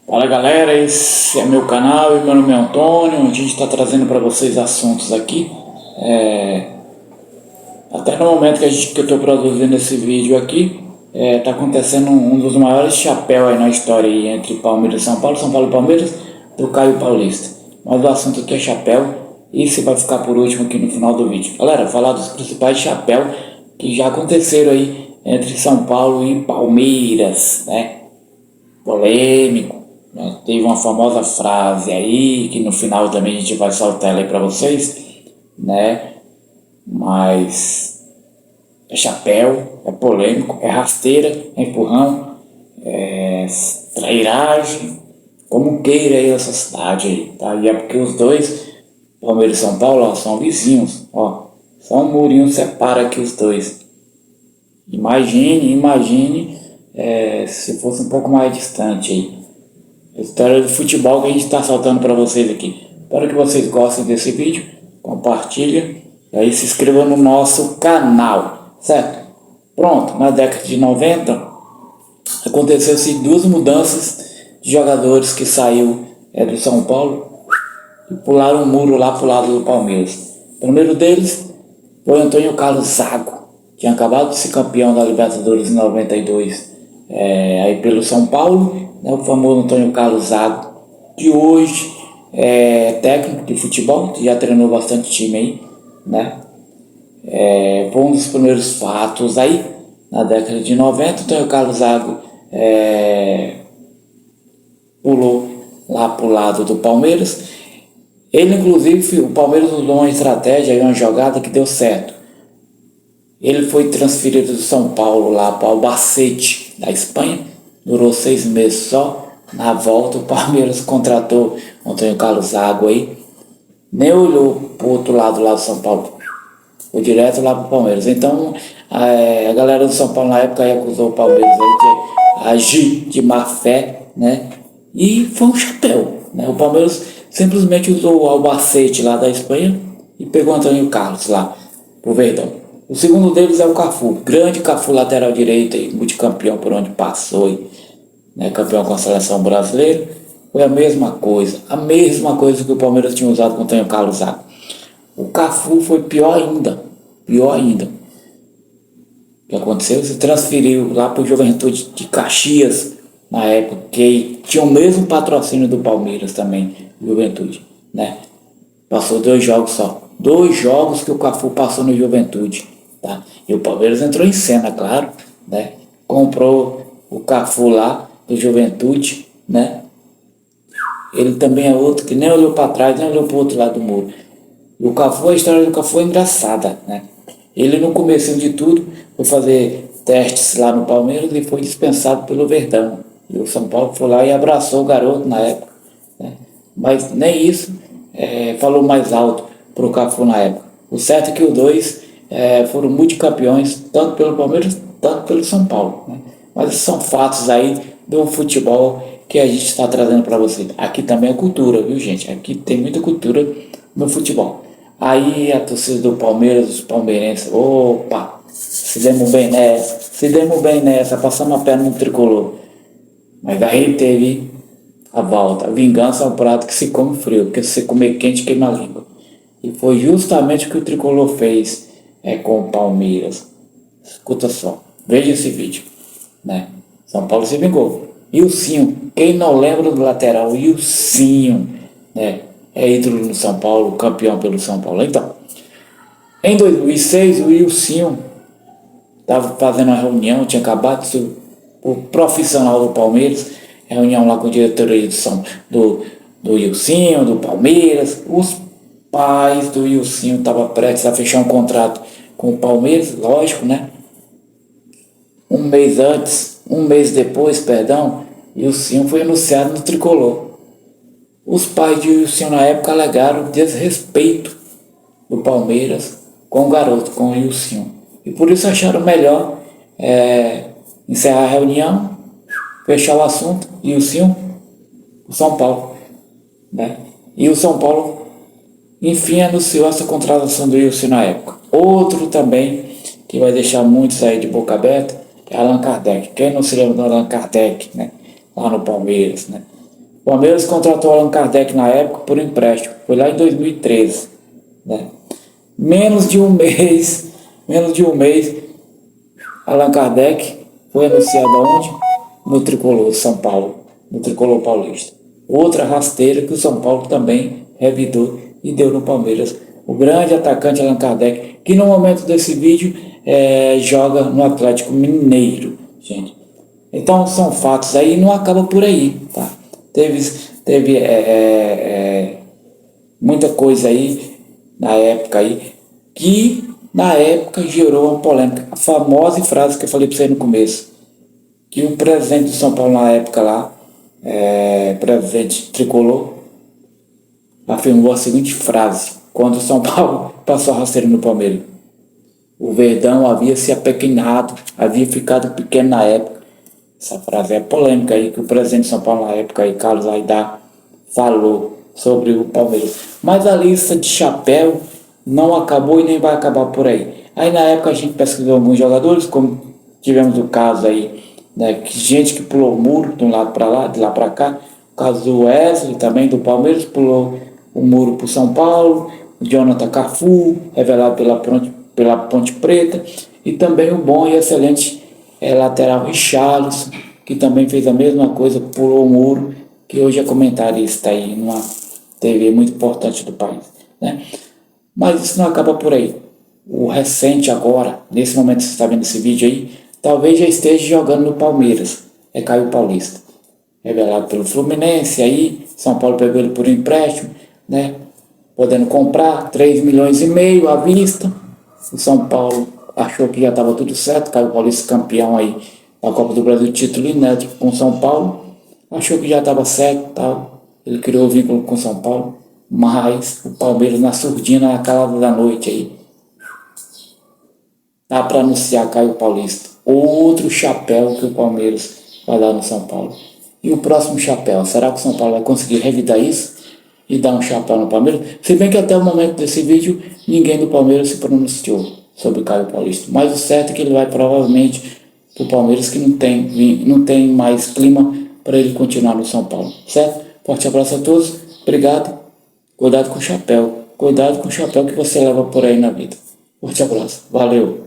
Fala galera, esse é meu canal e meu nome é Antônio. A gente está trazendo para vocês assuntos aqui. Até no momento que eu estou produzindo esse vídeo aqui, está acontecendo um dos maiores chapéus aí na história aí, entre Palmeiras e São Paulo e Palmeiras, do Caio Paulista. Mas o assunto aqui é chapéu e esse vai ficar por último aqui no final do vídeo. Galera, falar dos principais chapéus que já aconteceram aí entre São Paulo e Palmeiras, né? Polêmico, né? Teve uma famosa frase aí que no final também a gente vai soltar ela aí para vocês, né? Mas é chapéu, é polêmico, é rasteira, é empurrão, é trairagem, como queira aí essa cidade aí, tá? E é porque os dois, Palmeiras e São Paulo, ó, são vizinhos, ó, só um murinho separa aqui os dois. Imagine se fosse um pouco mais distante aí. A história do futebol que a gente está soltando para vocês aqui. Espero que vocês gostem desse vídeo. Compartilha e aí se inscreva no nosso canal, certo? Pronto, na década de 90 aconteceu-se duas mudanças de jogadores que saiu do São Paulo e pularam o muro lá pro lado do Palmeiras. O primeiro deles foi Antônio Carlos Zago, tinha acabado de ser campeão da Libertadores em 92, aí pelo São Paulo, né, o famoso Antônio Carlos Zago, que hoje é técnico de futebol, que já treinou bastante time aí, né? Foi um dos primeiros fatos aí, na década de 90, Antônio Carlos Zago pulou lá pro lado do Palmeiras. Ele, inclusive, o Palmeiras usou uma estratégia e uma jogada que deu certo. Ele foi transferido do São Paulo lá para o Albacete, da Espanha, durou 6 meses só. Na volta, o Palmeiras contratou o Antônio Carlos Zago aí, nem olhou para o outro lado lá do São Paulo, foi direto lá para o Palmeiras. Então, a galera do São Paulo na época aí acusou o Palmeiras aí de agir de má fé, né? E foi um chapéu, né? O Palmeiras simplesmente usou o Albacete lá da Espanha e pegou o Antônio Carlos lá pro Verdão. O segundo deles é o Cafu, grande Cafu, lateral direito e multicampeão por onde passou, e, né, campeão com a seleção brasileira. Foi a mesma coisa que o Palmeiras tinha usado com o Antônio Carlos Zago. O Cafu foi pior ainda. O que aconteceu? Se transferiu lá para o Juventude de Caxias, na época, que tinha o mesmo patrocínio do Palmeiras também, Juventude, né? Passou 2 jogos só. 2 jogos que o Cafu passou no Juventude, tá? E o Palmeiras entrou em cena, claro, né? Comprou o Cafu lá do Juventude, né? Ele também é outro que nem olhou para trás, nem olhou para o outro lado do muro. E o Cafu, a história do Cafu é engraçada, né? Ele, no começo de tudo, foi fazer testes lá no Palmeiras e foi dispensado pelo Verdão. E o São Paulo foi lá e abraçou o garoto na época, né? Mas nem isso falou mais alto pro Cafu na época. O certo é que os dois foram multicampeões, tanto pelo Palmeiras, tanto pelo São Paulo, né? Mas são fatos aí do futebol que a gente está trazendo para vocês. Aqui também é cultura, viu, gente? Aqui tem muita cultura no futebol. Aí a torcida do Palmeiras, os palmeirenses, opa, se demos bem nessa, passamos a perna no tricolor. Mas aí teve a volta. A vingança é um prato que se come frio, porque se você comer quente, queima a língua. E foi justamente o que o tricolor fez com o Palmeiras. Escuta só, veja esse vídeo, né? São Paulo se vingou. Ilcinho, quem não lembra do lateral, Ilcinho, né? É ídolo no São Paulo, campeão pelo São Paulo. Então, em 2006, o Ilcinho estava fazendo uma reunião, tinha acabado de ser o profissional do Palmeiras, reunião lá com a diretoria do Ilcinho, do Palmeiras. Os pais do Ilcinho estavam prestes a fechar um contrato com o Palmeiras, lógico, né? Um mês depois, Ilcinho foi anunciado no tricolor. Os pais de Ilcinho na época alegaram desrespeito do Palmeiras com o garoto, com o Ilcinho. E por isso acharam melhor encerrar a reunião, fechar o assunto, Ilcinho, o São Paulo, né? E o São Paulo, enfim, anunciou essa contratação do Ilcinho na época. Outro também que vai deixar muitos aí de boca aberta é Allan Kardec. Quem não se lembra do Allan Kardec, né? Lá no Palmeiras, né? O Palmeiras contratou Allan Kardec na época por empréstimo. Foi lá em 2013. Né? Menos de um mês, Allan Kardec foi anunciado aonde? No Tricolor São Paulo, no Tricolor Paulista. Outra rasteira que o São Paulo também revidou e deu no Palmeiras. O grande atacante Allan Kardec, que no momento desse vídeo joga no Atlético Mineiro, gente. Então são fatos aí, não acaba por aí, tá? Teve muita coisa aí na época aí que na época gerou uma polêmica. A famosa frase que eu falei para você no começo, que o presidente do São Paulo na época lá, presidente tricolor, afirmou a seguinte frase, quando o São Paulo passou a rasteira no Palmeiras: o Verdão havia se apequenado, havia ficado pequeno na época. Essa frase é polêmica aí, que o presidente de São Paulo na época aí, Carlos Aidar, falou sobre o Palmeiras. Mas a lista de chapéu não acabou e nem vai acabar por aí. Aí na época a gente pesquisou alguns jogadores, como tivemos o caso aí, né, gente que pulou o muro de um lado para lá, de lá para cá. O caso do Wesley também, do Palmeiras, pulou o muro para o São Paulo. O Jonathan Cafu, revelado pela Ponte Preta. E também o bom e excelente lateral Richarlison, que também fez a mesma coisa, pulou o muro, que hoje é comentarista aí numa TV muito importante do país, né? Mas isso não acaba por aí. O recente agora, nesse momento que você está vendo esse vídeo aí, talvez já esteja jogando no Palmeiras, é Caio Paulista, revelado pelo Fluminense, aí São Paulo pegou ele por empréstimo, né? Podendo comprar 3,5 milhões à vista. O São Paulo achou que já estava tudo certo, Caio Paulista campeão aí da Copa do Brasil, título inédito com São Paulo, achou que já estava certo, tal. Ele criou o vínculo com São Paulo, mas o Palmeiras na surdina, na calada da noite aí, dá para anunciar Caio Paulista, outro chapéu que o Palmeiras vai dar no São Paulo. E o próximo chapéu, será que o São Paulo vai conseguir revidar isso e dar um chapéu no Palmeiras? Se bem que até o momento desse vídeo ninguém do Palmeiras se pronunciou sobre Caio Paulista, mas o certo é que ele vai provavelmente para o Palmeiras, que não tem mais clima para ele continuar no São Paulo, certo? Forte abraço a todos, obrigado, cuidado com o chapéu que você leva por aí na vida. Forte abraço, valeu!